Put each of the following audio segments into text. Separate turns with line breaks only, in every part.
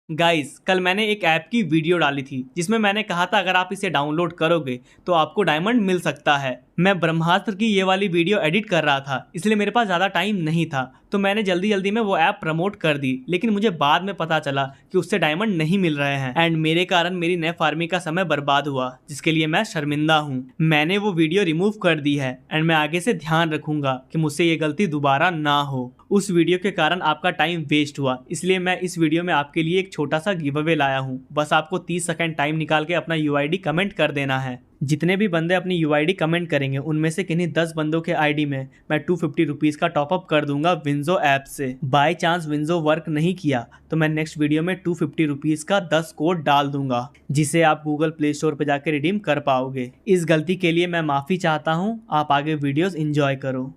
Guys कल मैंने एक ऐप की वीडियो डाली थी जिसमें मैंने कहा था अगर आप इसे डाउनलोड करोगे तो आपको डायमंड मिल सकता है। मैं ब्रह्मास्त्र की ये वाली वीडियो एडिट कर रहा था, इसलिए मेरे पास ज़्यादा टाइम नहीं था, तो मैंने जल्दी जल्दी में वो ऐप प्रमोट कर दी। लेकिन मुझे बाद में पता चला कि उससे डायमंड नहीं मिल रहे हैं एंड मेरे कारण मेरी नए फार्मिंग का समय बर्बाद हुआ, जिसके लिए मैं शर्मिंदा हूँ। मैंने वो वीडियो रिमूव कर दी है एंड मैं आगे से ध्यान रखूंगा कि मुझसे ये गलती दोबारा ना हो। उस वीडियो के कारण आपका टाइम वेस्ट हुआ, इसलिए मैं इस वीडियो में आपके लिए एक छोटा सा गिव अवे लाया हूँ। बस आपको 30 सेकंड टाइम निकाल के अपना यूआईडी कमेंट कर देना है। जितने भी बंदे अपनी यूआईडी कमेंट करेंगे उनमें से किन्हीं 10 बंदों के आईडी में मैं 250 रुपीज़ का टॉपअप कर दूंगा विंजो ऐप से। बाय चांस विंजो वर्क नहीं किया तो मैं नेक्स्ट वीडियो में 250 रुपीज़ का 10 कोड डाल दूंगा, जिसे आप गूगल प्ले स्टोर पर जाकर रिडीम कर पाओगे। इस गलती के लिए मैं माफ़ी चाहता हूँ। आप आगे वीडियोस एंजॉय करो।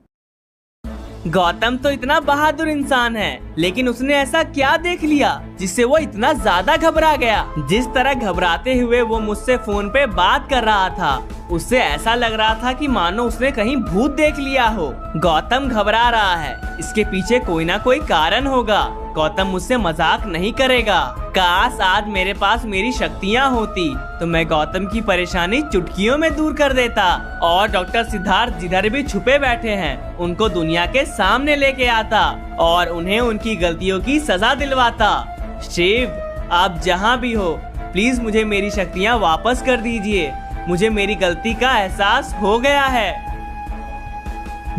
गौतम तो इतना बहादुर इंसान है, लेकिन उसने ऐसा क्या देख लिया जिससे वो इतना ज्यादा घबरा गया। जिस तरह घबराते हुए वो मुझसे फोन पे बात कर रहा था, उससे ऐसा लग रहा था कि मानो उसने कहीं भूत देख लिया हो। गौतम घबरा रहा है, इसके पीछे कोई ना कोई कारण होगा। गौतम मुझसे मजाक नहीं करेगा। काश आज मेरे पास मेरी शक्तियाँ होती तो मैं गौतम की परेशानी चुटकियों में दूर कर देता और डॉक्टर सिद्धार्थ जिधर भी छुपे बैठे हैं उनको दुनिया के सामने लेके आता और उन्हें उनकी गलतियों की सजा दिलवाता। शिव, आप जहाँ भी हो, प्लीज मुझे मेरी शक्तियाँ वापस कर दीजिए। मुझे मेरी गलती का एहसास हो गया है।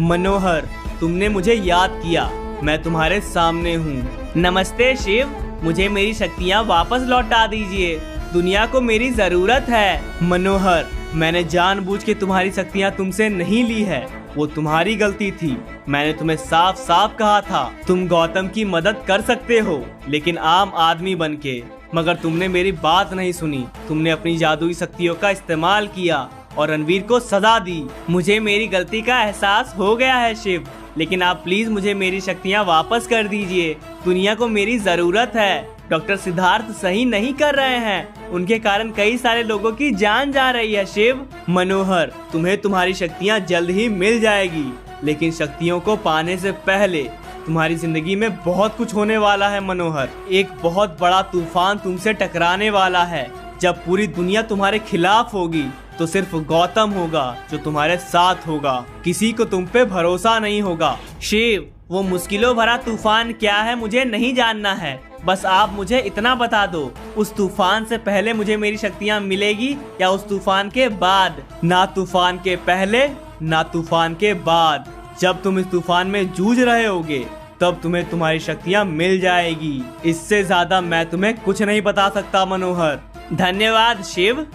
मनोहर, तुमने मुझे याद किया, मैं तुम्हारे सामने हूँ। नमस्ते शिव, मुझे मेरी शक्तियाँ वापस लौटा दीजिए, दुनिया को मेरी जरूरत है। मनोहर, मैंने जानबूझ के तुम्हारी शक्तियाँ तुमसे नहीं ली है, वो तुम्हारी गलती थी। मैंने तुम्हें साफ साफ कहा था तुम गौतम की मदद कर सकते हो, लेकिन आम आदमी बनके, मगर तुमने मेरी बात नहीं सुनी। तुमने अपनी जादुई शक्तियों का इस्तेमाल किया और रणवीर को सजा दी। मुझे मेरी गलती का एहसास हो गया है शिव, लेकिन आप प्लीज मुझे मेरी शक्तियाँ वापस कर दीजिए, दुनिया को मेरी जरूरत है। डॉक्टर सिद्धार्थ सही नहीं कर रहे हैं, उनके कारण कई सारे लोगों की जान जा रही है शिव। मनोहर, तुम्हें तुम्हारी शक्तियाँ जल्द ही मिल जाएगी, लेकिन शक्तियों को पाने से पहले तुम्हारी जिंदगी में बहुत कुछ होने वाला है। मनोहर, एक बहुत बड़ा तूफान तुमसे टकराने वाला है। जब पूरी दुनिया तुम्हारे खिलाफ होगी तो सिर्फ गौतम होगा जो तुम्हारे साथ होगा। किसी को तुम पे भरोसा नहीं होगा। शिव, वो मुश्किलों भरा तूफान क्या है मुझे नहीं जानना है, बस आप मुझे इतना बता दो, उस तूफान से पहले मुझे मेरी शक्तियाँ मिलेगी या उस तूफान के बाद? ना तूफान के पहले ना तूफान के बाद। जब तुम इस तूफान में जूझ रहे होगे तब तुम्हें तुम्हारी शक्तियाँ मिल जाएगी। इससे ज्यादा मैं तुम्हें कुछ नहीं बता सकता मनोहर। धन्यवाद शिव।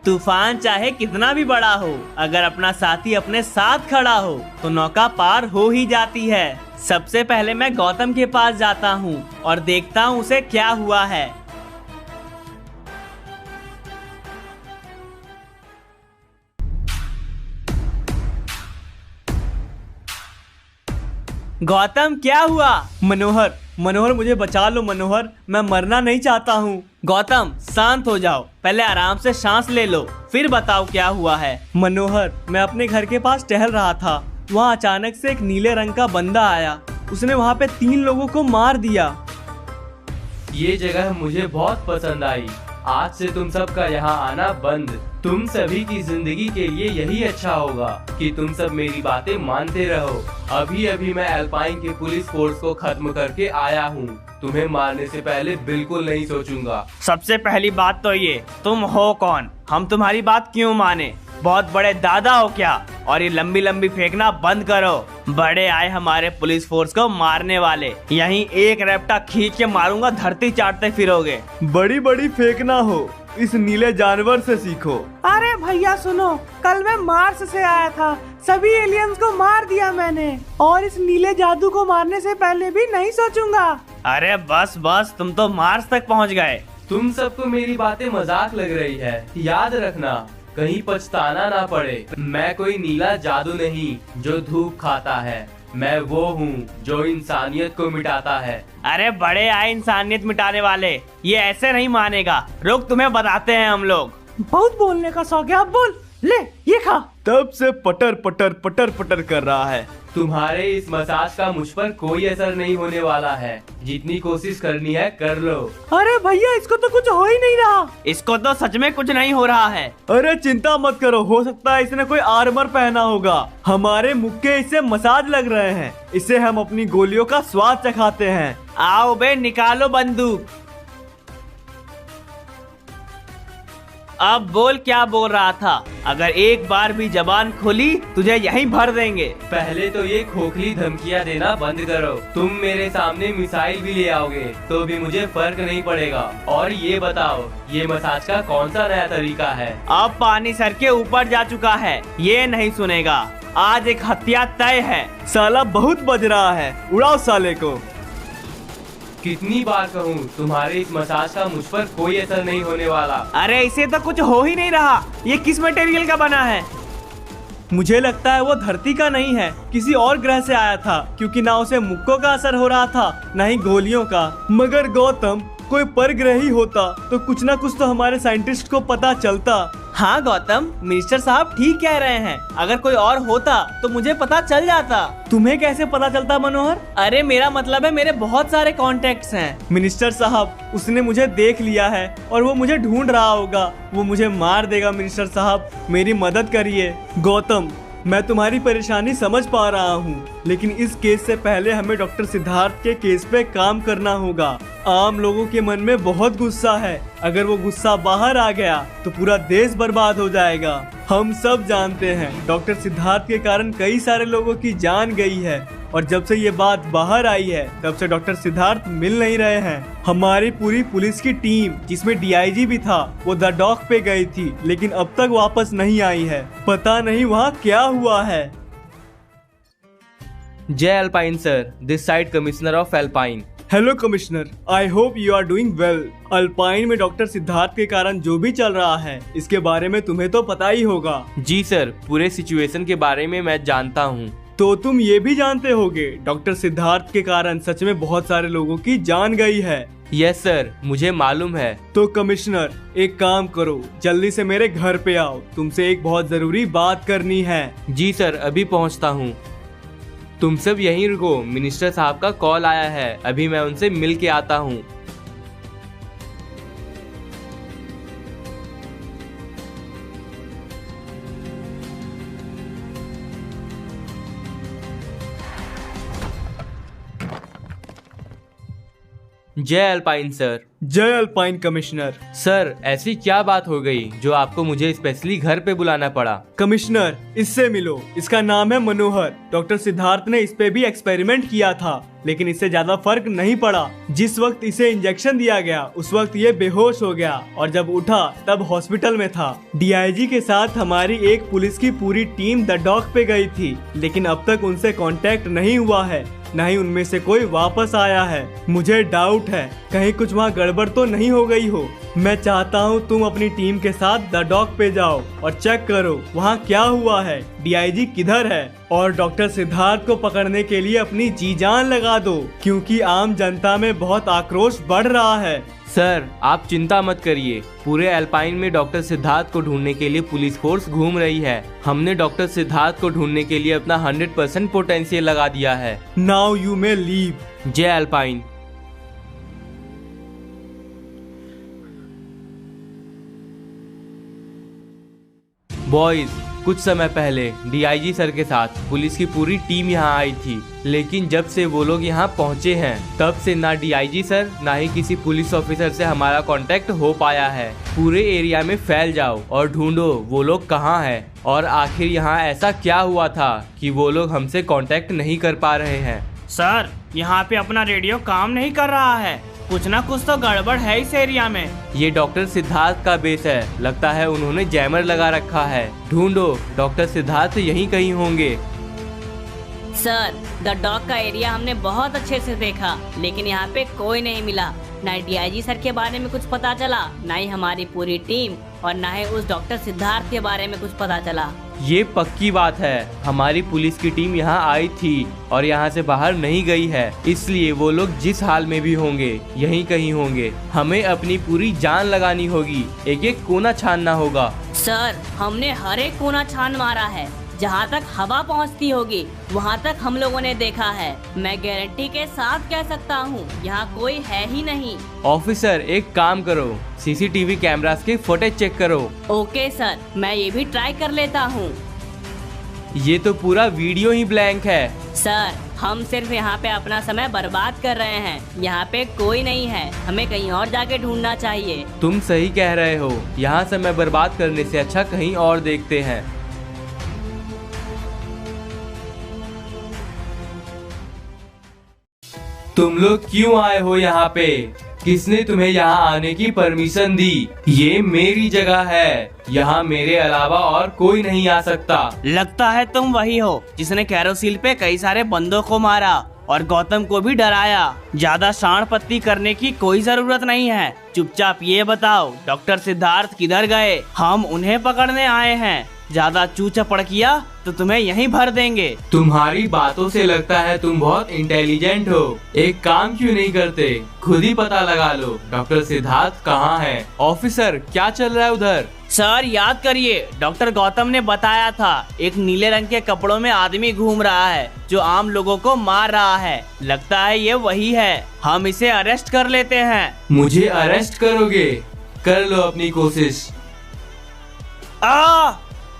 तूफान चाहे कितना भी बड़ा हो, अगर अपना साथी अपने साथ खड़ा हो तो नौका पार हो ही जाती है। सबसे पहले मैं गौतम के पास जाता हूँ और देखता हूँ उसे क्या हुआ है। गौतम, क्या हुआ? मनोहर, मनोहर मुझे बचा लो मनोहर, मैं मरना नहीं चाहता हूँ। गौतम, शांत हो जाओ, पहले आराम से सांस ले लो, फिर बताओ क्या हुआ है। मनोहर, मैं अपने घर के पास टहल रहा था, वहाँ अचानक से एक नीले रंग का बंदा आया, उसने वहाँ पे 3 लोगों को मार दिया।
ये जगह मुझे बहुत पसंद आई। आज से तुम सबका यहाँ आना बंद। तुम सभी की जिंदगी के लिए यही अच्छा होगा कि तुम सब मेरी बातें मानते रहो। अभी अभी मैं एल्पाइन की पुलिस फोर्स को खत्म करके आया हूँ। तुम्हें मारने से पहले बिल्कुल नहीं सोचूंगा।
सबसे पहली बात तो ये, तुम हो कौन? हम तुम्हारी बात क्यों माने? बहुत बड़े दादा हो क्या? और ये लंबी लंबी फेंकना बंद करो। बड़े आए हमारे पुलिस फोर्स को मारने वाले, यहीं एक रैप्टा खींच के मारूंगा, धरती चाटते फिरोगे।
बड़ी बड़ी फेंकना हो, इस नीले जानवर से सीखो।
अरे भैया सुनो, कल मैं मार्स से आया था, सभी एलियंस को मार दिया मैंने, और इस नीले जादू को मारने से पहले भी नहीं सोचूंगा।
अरे बस बस, तुम तो मार्स तक पहुंच गए।
तुम सबको मेरी बातें मजाक लग रही है, याद रखना, कहीं पछताना ना पड़े। मैं कोई नीला जादू नहीं जो धूप खाता है, मैं वो हूँ जो इंसानियत को मिटाता है।
अरे बड़े आए इंसानियत मिटाने वाले, ये ऐसे नहीं मानेगा। रुक, तुम्हें बताते हैं हम लोग।
बहुत बोलने का शौक है, अब बोल, ले ये खा।
तब से पटर पटर पटर पटर कर रहा है।
तुम्हारे इस मसाज का मुझ पर कोई असर नहीं होने वाला है। जितनी कोशिश करनी है कर लो।
अरे भैया इसको तो कुछ हो ही नहीं रहा।
इसको तो सच में कुछ नहीं हो रहा है।
अरे चिंता मत करो, हो सकता है इसने कोई आर्मर पहना होगा। हमारे मुक्के इससे मसाज लग रहे हैं। इसे हम अपनी गोलियों का स्वाद चखाते हैं।
आओ बे, निकालो बंदूक। अब बोल, क्या बोल रहा था? अगर एक बार भी जबान खोली तुझे यहीं भर देंगे।
पहले तो ये खोखली धमकियां देना बंद करो। तुम मेरे सामने मिसाइल भी ले आओगे तो भी मुझे फर्क नहीं पड़ेगा। और ये बताओ, ये मसाज का कौन सा नया तरीका है?
अब पानी सर के ऊपर जा चुका है, ये नहीं सुनेगा। आज एक हत्या तय है।
साला बहुत बज रहा है, उड़ाओ साले को।
कितनी बार कहूँ, तुम्हारे इस मसाज का मुझ पर कोई असर नहीं होने वाला।
अरे इसे तो कुछ हो ही नहीं रहा। ये किस मटेरियल का बना है? मुझे लगता है वो धरती का नहीं है, किसी और ग्रह से आया था, क्योंकि ना उसे मुक्कों का असर हो रहा था ना ही गोलियों का।
मगर गौतम, कोई परग्रही होता तो कुछ ना कुछ तो हमारे साइंटिस्ट को पता चलता।
हाँ गौतम, मिनिस्टर साहब ठीक कह रहे हैं। अगर कोई और होता तो मुझे पता चल जाता।
तुम्हें कैसे पता चलता मनोहर?
अरे मेरा मतलब है, मेरे बहुत सारे कॉन्टेक्ट्स हैं।
मिनिस्टर साहब, उसने मुझे देख लिया है और वो मुझे ढूंढ रहा होगा। वो मुझे मार देगा। मिनिस्टर साहब, मेरी मदद करिए। गौतम, मैं तुम्हारी परेशानी समझ पा रहा हूँ, लेकिन इस केस से पहले हमें डॉक्टर सिद्धार्थ के केस पे काम करना होगा। आम लोगों के मन में बहुत गुस्सा है। अगर वो गुस्सा बाहर आ गया तो पूरा देश बर्बाद हो जाएगा। हम सब जानते हैं डॉक्टर सिद्धार्थ के कारण कई सारे लोगों की जान गई है, और जब से ये बात बाहर आई है तब से डॉक्टर सिद्धार्थ मिल नहीं रहे हैं। हमारी पूरी पुलिस की टीम, जिसमें डीआईजी भी था, वो द डॉक पे गई थी, लेकिन अब तक वापस नहीं आई है। पता नहीं वहाँ क्या हुआ है।
जय Alpine sir, this side commissioner of Alpine.
Hello commissioner, I hope you are doing well. Alpine में डॉक्टर सिद्धार्थ के कारण जो भी चल रहा है, इसके बारे में तुम्हें तो पता ही होगा।
जी सर, पूरे सिचुएशन के बारे में मैं जानता हूँ।
तो तुम ये भी जानते होगे डॉक्टर सिद्धार्थ के कारण सच में बहुत सारे लोगों की जान गई है।
यस सर, मुझे मालूम है।
तो कमिश्नर, एक काम करो, जल्दी से मेरे घर पे आओ। तुमसे एक बहुत जरूरी बात करनी है।
जी सर, अभी पहुंचता हूं। तुम सब यहीं रुको, मिनिस्टर साहब का कॉल आया है, अभी मैं उनसे मिल के आता हूं। जय अल्पाइन सर।
जय अल्पाइन कमिश्नर।
सर, ऐसी क्या बात हो गई जो आपको मुझे स्पेशली घर पे बुलाना पड़ा?
कमिश्नर, इससे मिलो। इसका नाम है मनोहर। डॉक्टर सिद्धार्थ ने इस पे भी एक्सपेरिमेंट किया था, लेकिन इससे ज्यादा फर्क नहीं पड़ा। जिस वक्त इसे इंजेक्शन दिया गया उस वक्त ये बेहोश हो गया, और जब उठा तब हॉस्पिटल में था। डीआईजी के साथ हमारी एक पुलिस की पूरी टीम द डॉक पे गई थी, लेकिन अब तक उनसे कांटेक्ट नहीं हुआ है, न ही उनमें से कोई वापस आया है। मुझे डाउट है कहीं कुछ वहाँ गड़बड़ तो नहीं हो गई हो। मैं चाहता हूँ तुम अपनी टीम के साथ द डॉक पे जाओ और चेक करो वहाँ क्या हुआ है, डीआईजी किधर है, और डॉक्टर सिद्धार्थ को पकड़ने के लिए अपनी जी जान लगा दो, क्योंकि आम जनता में बहुत आक्रोश बढ़ रहा है।
सर, आप चिंता मत करिए। पूरे अल्पाइन में डॉक्टर सिद्धार्थ को ढूंढने के लिए पुलिस फोर्स घूम रही है। हमने डॉक्टर सिद्धार्थ को ढूंढने के लिए अपना 100% पोटेंशियल लगा दिया है।
Now you may leave.
जय अल्पाइन। बॉयज, कुछ समय पहले डीआईजी सर के साथ पुलिस की पूरी टीम यहाँ आई थी, लेकिन जब से वो लोग यहाँ पहुँचे हैं तब से ना डीआईजी सर ना ही किसी पुलिस ऑफिसर से हमारा कांटेक्ट हो पाया है। पूरे एरिया में फैल जाओ और ढूंढो वो लोग कहाँ हैं, और आखिर यहाँ ऐसा क्या हुआ था कि वो लोग हमसे कांटेक्ट नहीं कर पा रहे हैं।
सर, यहाँ पे अपना रेडियो काम नहीं कर रहा है। कुछ ना कुछ तो गड़बड़ है इस एरिया में।
ये डॉक्टर सिद्धार्थ का बेस है, लगता है उन्होंने जैमर लगा रखा है। ढूंढो, डॉक्टर सिद्धार्थ यहीं कहीं होंगे।
सर, द डॉग का एरिया हमने बहुत अच्छे से देखा, लेकिन यहाँ पे कोई नहीं मिला। ना डीआईजी सर के बारे में कुछ पता चला, ना ही हमारी पूरी टीम, और ना ही उस डॉक्टर सिद्धार्थ के बारे में कुछ पता चला।
ये पक्की बात है, हमारी पुलिस की टीम यहाँ आई थी और यहाँ से बाहर नहीं गई है, इसलिए वो लोग जिस हाल में भी होंगे यहीं कहीं होंगे। हमें अपनी पूरी जान लगानी होगी, एक एक कोना छानना होगा।
सर, हमने हर एक कोना छान मारा है। जहाँ तक हवा पहुँचती होगी वहाँ तक हम लोगों ने देखा है। मैं गारंटी के साथ कह सकता हूँ यहाँ कोई है ही नहीं।
ऑफिसर, एक काम करो, सीसीटीवी कैमरास के फुटेज चेक करो।
ओके सर, मैं ये भी ट्राई कर लेता हूँ।
ये तो पूरा वीडियो ही ब्लैंक है।
सर, हम सिर्फ यहाँ पे अपना समय बर्बाद कर रहे हैं। यहाँ पे कोई नहीं है, हमें कहीं और जाके ढूंढना चाहिए।
तुम सही कह रहे हो, यहाँ समय बर्बाद करने से अच्छा कहीं और देखते हैं। तुम लोग क्यों आए हो यहाँ पे? किसने तुम्हें यहाँ आने की परमिशन दी? ये मेरी जगह है, यहाँ मेरे अलावा और कोई नहीं आ सकता।
लगता है तुम वही हो जिसने कैरोसिल पे कई सारे बंदों को मारा और गौतम को भी डराया। ज्यादा शाण पत्ती करने की कोई जरूरत नहीं है। चुपचाप ये बताओ, डॉक्टर सिद्धार्थ किधर गए? हम उन्हें पकड़ने आए हैं। ज्यादा चू चपड़ किया तो तुम्हें यहीं भर देंगे।
तुम्हारी बातों से लगता है तुम बहुत इंटेलिजेंट हो। एक काम क्यों नहीं करते, खुद ही पता लगा लो डॉक्टर सिद्धार्थ कहाँ है। ऑफिसर, क्या चल रहा है उधर?
सर, याद करिए, डॉक्टर गौतम ने बताया था एक नीले रंग के कपड़ों में आदमी घूम रहा है जो आम लोगों को मार रहा है। लगता है ये वही है। हम इसे अरेस्ट कर लेते हैं।
मुझे अरेस्ट करोगे? कर लो अपनी कोशिश।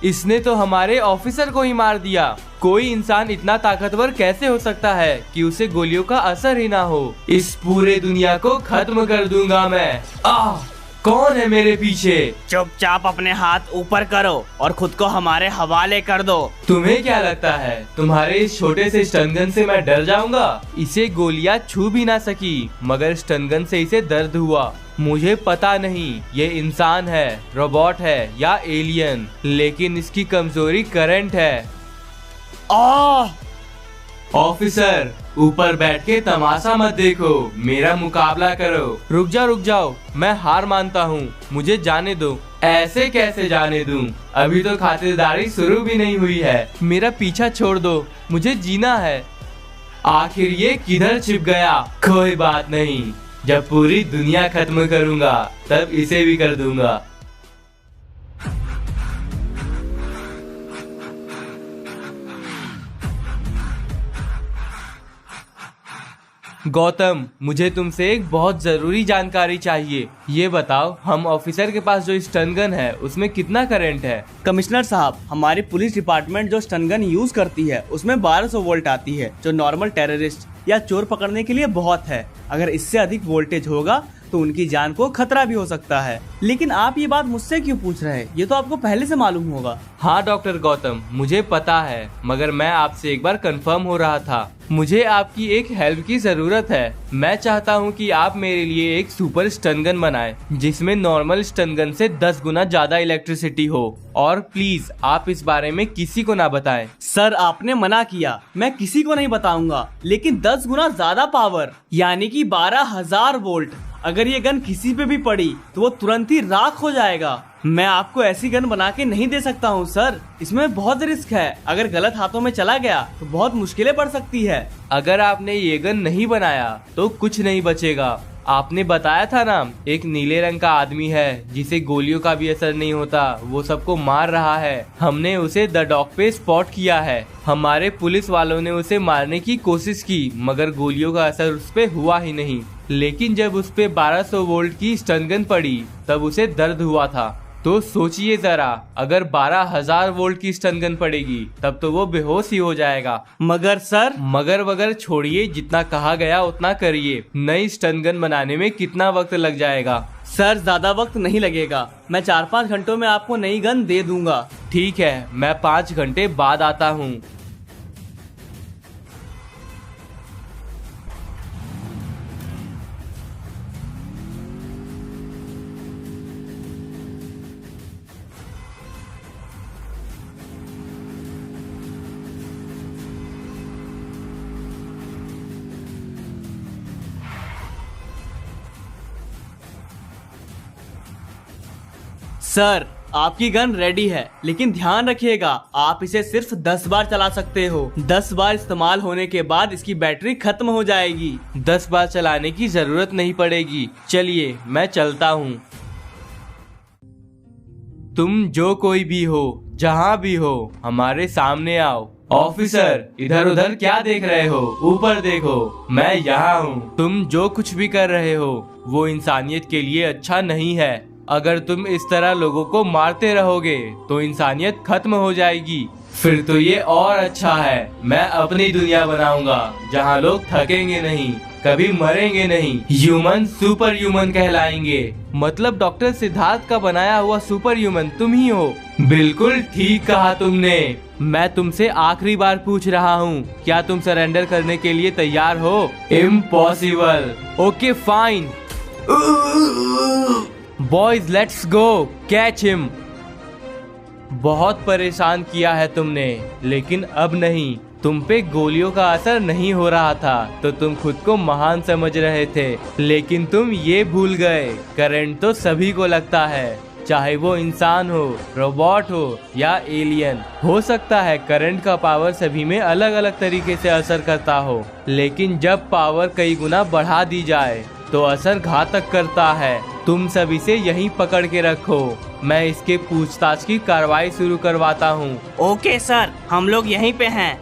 इसने तो हमारे ऑफिसर को ही मार दिया। कोई इंसान इतना ताकतवर कैसे हो सकता है कि उसे गोलियों का असर ही ना हो? इस पूरे दुनिया को खत्म कर दूंगा मैं। कौन है मेरे पीछे?
चुपचाप अपने हाथ ऊपर करो और खुद को हमारे हवाले कर दो।
तुम्हें क्या लगता है तुम्हारे इस छोटे से स्टनगन से मैं डर जाऊंगा? इसे गोलियां छू भी ना सकी, मगर स्टनगन से इसे दर्द हुआ। मुझे पता नहीं ये इंसान है, रोबोट है या एलियन, लेकिन इसकी कमजोरी करंट है। ऑफिसर, ऊपर बैठ के तमाशा मत देखो, मेरा मुकाबला करो। रुक जाओ, मैं हार मानता हूँ, मुझे जाने दो। ऐसे कैसे जाने दूं? अभी तो खातिरदारी शुरू भी नहीं हुई है। मेरा पीछा छोड़ दो, मुझे जीना है। आखिर ये किधर छिप गया? कोई बात नहीं, जब पूरी दुनिया खत्म करूंगा तब इसे भी कर दूंगा। गौतम, मुझे तुमसे एक बहुत जरूरी जानकारी चाहिए। ये बताओ, हम ऑफिसर के पास जो स्टन गन है उसमें कितना करंट है?
कमिश्नर साहब, हमारी पुलिस डिपार्टमेंट जो स्टन गन यूज करती है उसमें 1200 वोल्ट आती है, जो नॉर्मल टेररिस्ट या चोर पकड़ने के लिए बहुत है। अगर इससे अधिक वोल्टेज होगा तो उनकी जान को खतरा भी हो सकता है। लेकिन आप ये बात मुझसे क्यों पूछ रहे हैं? ये तो आपको पहले से मालूम होगा।
हाँ डॉक्टर गौतम, मुझे पता है, मगर मैं आपसे एक बार कंफर्म हो रहा था। मुझे आपकी एक हेल्प की जरूरत है। मैं चाहता हूँ कि आप मेरे लिए एक सुपर स्टन गन बनाएं, जिसमें नॉर्मल स्टन गन से 10 गुना ज्यादा इलेक्ट्रिसिटी हो। और प्लीज आप इस बारे में किसी को ना बताएं।
सर, आपने मना किया, मैं किसी को नहीं बताऊंगा। लेकिन 10 गुना ज्यादा पावर, यानी कि 12,000 वोल्ट, अगर ये गन किसी पे भी पड़ी तो वो तुरंत ही राख हो जाएगा। मैं आपको ऐसी गन बना के नहीं दे सकता हूँ सर, इसमें बहुत रिस्क है। अगर गलत हाथों में चला गया तो बहुत मुश्किलें पड़ सकती है।
अगर आपने ये गन नहीं बनाया तो कुछ नहीं बचेगा। आपने बताया था ना, एक नीले रंग का आदमी है जिसे गोलियों का भी असर नहीं होता, वो सबको मार रहा है। हमने उसे द डॉक पे स्पॉट किया है। हमारे पुलिस वालों ने उसे मारने की कोशिश की, मगर गोलियों का असर उस पे हुआ ही नहीं। लेकिन जब उस पे 1200 वोल्ट की स्टन गन पड़ी तब उसे दर्द हुआ था। तो सोचिए जरा, अगर 12,000 वोल्ट की स्टन गन पड़ेगी तब तो वो बेहोश ही हो जाएगा।
मगर सर,
मगर वगर छोड़िए, जितना कहा गया उतना करिए। नई स्टन गन बनाने में कितना वक्त लग जाएगा?
सर, ज्यादा वक्त नहीं लगेगा, मैं 4-5 घंटों में आपको नई गन दे दूंगा।
ठीक है, मैं 5 घंटे बाद आता हूँ।
सर, आपकी गन रेडी है, लेकिन ध्यान रखिएगा, आप इसे सिर्फ 10 बार चला सकते हो। 10 बार इस्तेमाल होने के बाद इसकी बैटरी खत्म हो जाएगी।
10 बार चलाने की जरूरत नहीं पड़ेगी। चलिए, मैं चलता हूँ। तुम जो कोई भी हो, जहाँ भी हो, हमारे सामने आओ। ऑफिसर, इधर उधर क्या देख रहे हो? ऊपर देखो, मैं यहाँ हूँ। तुम जो कुछ भी कर रहे हो वो इंसानियत के लिए अच्छा नहीं है। अगर तुम इस तरह लोगों को मारते रहोगे तो इंसानियत खत्म हो जाएगी। फिर तो ये और अच्छा है, मैं अपनी दुनिया बनाऊंगा जहाँ लोग थकेंगे नहीं, कभी मरेंगे नहीं, ह्यूमन सुपर ह्यूमन कहलाएंगे। मतलब डॉक्टर सिद्धार्थ का बनाया हुआ सुपर ह्यूमन तुम ही हो? बिल्कुल ठीक कहा तुमने। मैं तुमसे आखिरी बार पूछ रहा हूँ, क्या तुम सरेंडर करने के लिए तैयार हो? Impossible. Okay fine, boys let's go, catch him. बहुत परेशान किया है तुमने, लेकिन अब नहीं। तुम पे गोलियों का असर नहीं हो रहा था तो तुम खुद को महान समझ रहे थे, लेकिन तुम ये भूल गए करंट तो सभी को लगता है, चाहे वो इंसान हो, रोबोट हो या एलियन। हो सकता है करंट का पावर सभी में अलग अलग तरीके से असर करता हो, लेकिन जब पावर कई गुना बढ़ा दी जाए तो असर घातक करता है। तुम सभी से यहीं पकड़ के रखो, मैं इसके पूछताछ की कार्रवाई शुरू करवाता हूँ।
ओके सर, हम लोग यहीं पे हैं।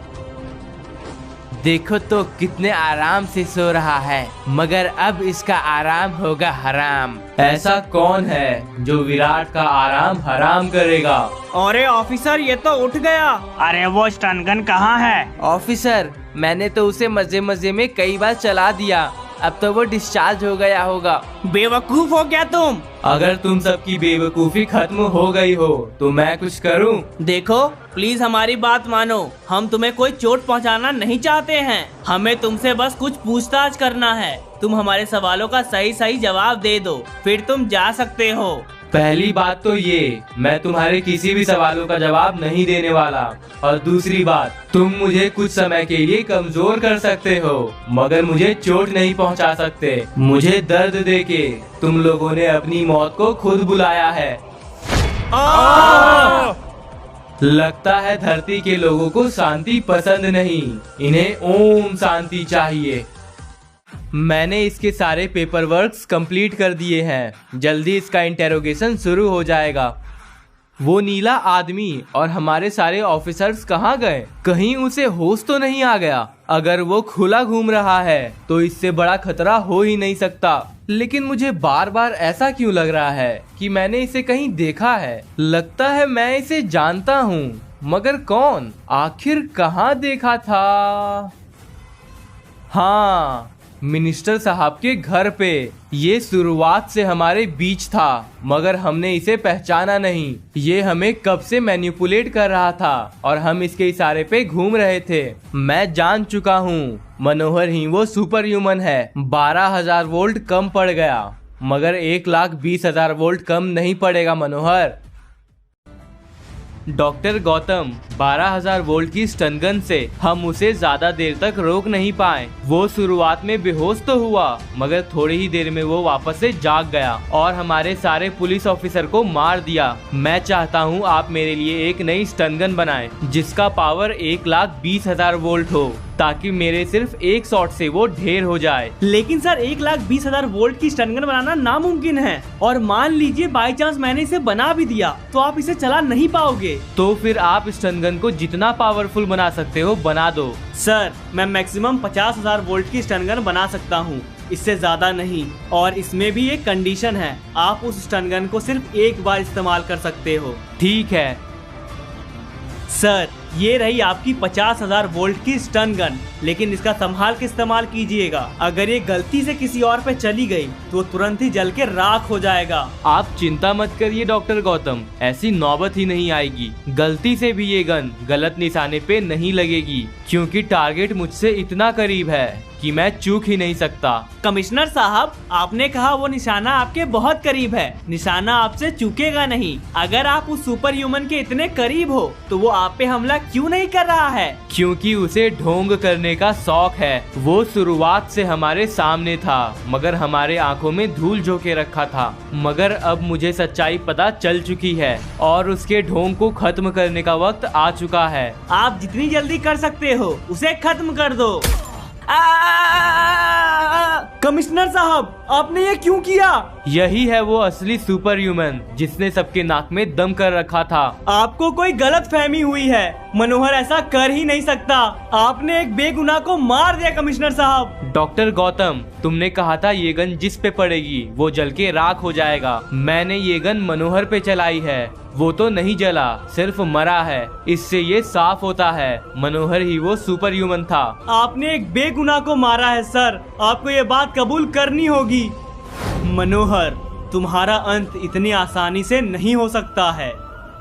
देखो तो कितने आराम से सो रहा है, मगर अब इसका आराम होगा हराम। ऐसा कौन है जो विराट का आराम हराम करेगा?
अरे ऑफिसर, ये तो उठ गया। अरे वो स्टन गन कहाँ है?
ऑफिसर, मैंने तो उसे मजे मजे में कई बार चला दिया, अब तो वो डिस्चार्ज हो गया होगा।
बेवकूफ हो क्या तुम?
अगर तुम सबकी बेवकूफी खत्म हो गई हो तो मैं कुछ करूं?
देखो प्लीज हमारी बात मानो, हम तुम्हें कोई चोट पहुंचाना नहीं चाहते हैं, हमें तुमसे बस कुछ पूछताछ करना है। तुम हमारे सवालों का सही सही जवाब दे दो, फिर तुम जा सकते हो।
पहली बात तो ये, मैं तुम्हारे किसी भी सवालों का जवाब नहीं देने वाला, और दूसरी बात, तुम मुझे कुछ समय के लिए कमजोर कर सकते हो मगर मुझे चोट नहीं पहुंचा सकते। मुझे दर्द देके तुम लोगों ने अपनी मौत को खुद बुलाया है। लगता है धरती के लोगों को शांति पसंद नहीं, इन्हें ओम शांति चाहिए। मैंने इसके सारे पेपर वर्क्स कंप्लीट कर दिए हैं, जल्दी इसका इंटेरोगेशन शुरू हो जाएगा। वो नीला आदमी और हमारे सारे ऑफिसर्स कहाँ गए? कहीं उसे होश तो नहीं आ गया? अगर वो खुला घूम रहा है तो इससे बड़ा खतरा हो ही नहीं सकता, लेकिन मुझे बार बार ऐसा क्यों लग रहा है कि मैंने इसे कहीं देखा है। लगता है मैं इसे जानता हूँ, मगर कौन? आखिर कहाँ देखा था? हाँ, मिनिस्टर साहब के घर पे। ये शुरुआत से हमारे बीच था मगर हमने इसे पहचाना नहीं। ये हमें कब से मैनिपुलेट कर रहा था और हम इसके इशारे पे घूम रहे थे। मैं जान चुका हूँ, मनोहर ही वो सुपर ह्यूमन है। 12,000 वोल्ट कम पड़ गया मगर 1,20,000 वोल्ट कम नहीं पड़ेगा मनोहर। डॉक्टर गौतम, 12,000 वोल्ट की स्टन गन से हम उसे ज्यादा देर तक रोक नहीं पाए। वो शुरुआत में बेहोश तो हुआ मगर थोड़ी ही देर में वो वापस से जाग गया और हमारे सारे पुलिस ऑफिसर को मार दिया। मैं चाहता हूँ आप मेरे लिए एक नई स्टन गन बनाएं जिसका पावर 1,20,000 वोल्ट हो, ताकि मेरे सिर्फ एक शॉट से वो ढेर हो जाए।
लेकिन सर 1,20,000 वोल्ट की स्टन गन बनाना नामुमकिन है, और मान लीजिए बाई चांस मैंने इसे बना भी दिया तो आप इसे चला नहीं पाओगे।
तो फिर आप स्टन गन को जितना पावरफुल बना सकते हो बना दो।
सर मैं मैक्सिमम 50,000 वोल्ट की स्टन गन बना सकता हूँ, इससे ज्यादा नहीं। और इसमें भी एक कंडीशन है, आप उस स्टन गन को सिर्फ एक बार इस्तेमाल कर सकते हो।
ठीक है
सर, ये रही आपकी 50,000 वोल्ट की स्टन गन, लेकिन इसका संभाल के इस्तेमाल कीजिएगा। अगर ये गलती से किसी और पे चली गई तो तुरंत ही जल के राख हो जाएगा।
आप चिंता मत करिए डॉक्टर गौतम, ऐसी नौबत ही नहीं आएगी। गलती से भी ये गन गलत निशाने पे नहीं लगेगी, क्योंकि टारगेट मुझसे इतना करीब है कि मैं चूक ही नहीं सकता।
कमिश्नर साहब, आपने कहा वो निशाना आपके बहुत करीब है, निशाना आपसे चूकेगा नहीं। अगर आप उस सुपर ह्यूमन के इतने करीब हो तो वो आप पे हमला क्यों नहीं कर रहा है?
क्योंकि उसे ढोंग करने का शौक है। वो शुरुआत से हमारे सामने था मगर हमारे आंखों में धूल झोंके रखा था, मगर अब मुझे सच्चाई पता चल चुकी है और उसके ढोंग को खत्म करने का वक्त आ चुका है।
आप जितनी जल्दी कर सकते हो उसे खत्म कर दो। कमिश्नर साहब,
आपने ये क्यों किया?
यही है वो असली सुपर ह्यूमन जिसने सबके नाक में दम कर रखा था।
आपको कोई गलत फहमी हुई है। मनोहर ऐसा कर ही नहीं सकता। आपने एक बेगुनाह को मार दिया कमिश्नर साहब।
डॉक्टर गौतम, तुमने कहा था ये गन जिस पे पड़ेगी वो जल के राख हो जाएगा। मैंने ये गन मनोहर पे चलाई है, वो तो नहीं जला, सिर्फ मरा है। इससे ये साफ होता है मनोहर ही वो सुपर ह्यूमन था।
आपने एक बेगुनाह को मारा है सर, आपको ये बात कबूल करनी होगी। मनोहर, तुम्हारा अंत इतनी आसानी से नहीं हो सकता है।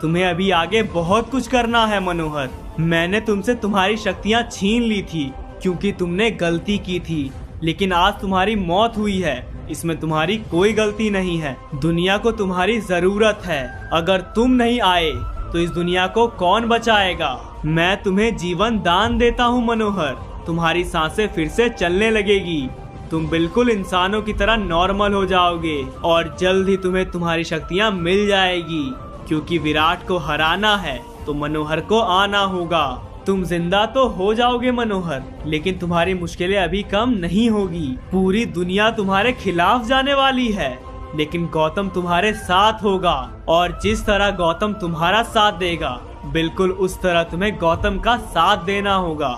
तुम्हें अभी आगे बहुत कुछ करना है मनोहर। मैंने तुमसे तुम्हारी शक्तियाँ छीन ली थी क्योंकि तुमने गलती की थी, लेकिन आज तुम्हारी मौत हुई है। इसमें तुम्हारी कोई गलती नहीं है। दुनिया को तुम्हारी जरूरत है। अगर तुम नहीं आए तो इस दुनिया को कौन बचाएगा? मैं तुम्हें जीवन दान देता हूँ मनोहर। तुम्हारी सांसें फिर से चलने लगेगी। तुम बिल्कुल इंसानों की तरह नॉर्मल हो जाओगे और जल्द ही तुम्हें तुम्हारी शक्तियाँ मिल जाएगी। क्योंकि विराट को हराना है तो मनोहर को आना होगा। तुम जिंदा तो हो जाओगे मनोहर, लेकिन तुम्हारी मुश्किलें अभी कम नहीं होगी। पूरी दुनिया तुम्हारे खिलाफ जाने वाली है, लेकिन गौतम तुम्हारे साथ होगा। और जिस तरह गौतम तुम्हारा साथ देगा, बिल्कुल उस तरह तुम्हें गौतम का साथ देना होगा।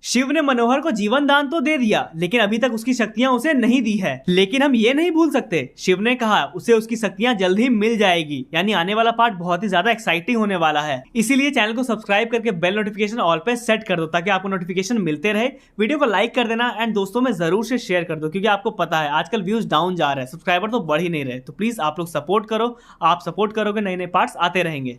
शिव ने मनोहर को जीवन दान तो दे दिया, लेकिन अभी तक उसकी शक्तियां उसे नहीं दी है। लेकिन हम ये नहीं भूल सकते, शिव ने कहा उसे उसकी शक्तियां जल्द ही मिल जाएगी। यानी आने वाला पार्ट बहुत ही ज्यादा एक्साइटिंग होने वाला है। इसीलिए चैनल को सब्सक्राइब करके बेल नोटिफिकेशन ऑल पे सेट कर दो ताकि आपको नोटिफिकेशन मिलते रहे। वीडियो को लाइक कर देना एंड दोस्तों में जरूर से शेयर कर दो, क्योंकि आपको पता है आजकल व्यूज डाउन जा रहे हैं, सब्सक्राइबर तो बढ़ ही नहीं रहे। तो प्लीज आप लोग सपोर्ट करो। आप सपोर्ट करोगे नए नए पार्ट्स आते रहेंगे।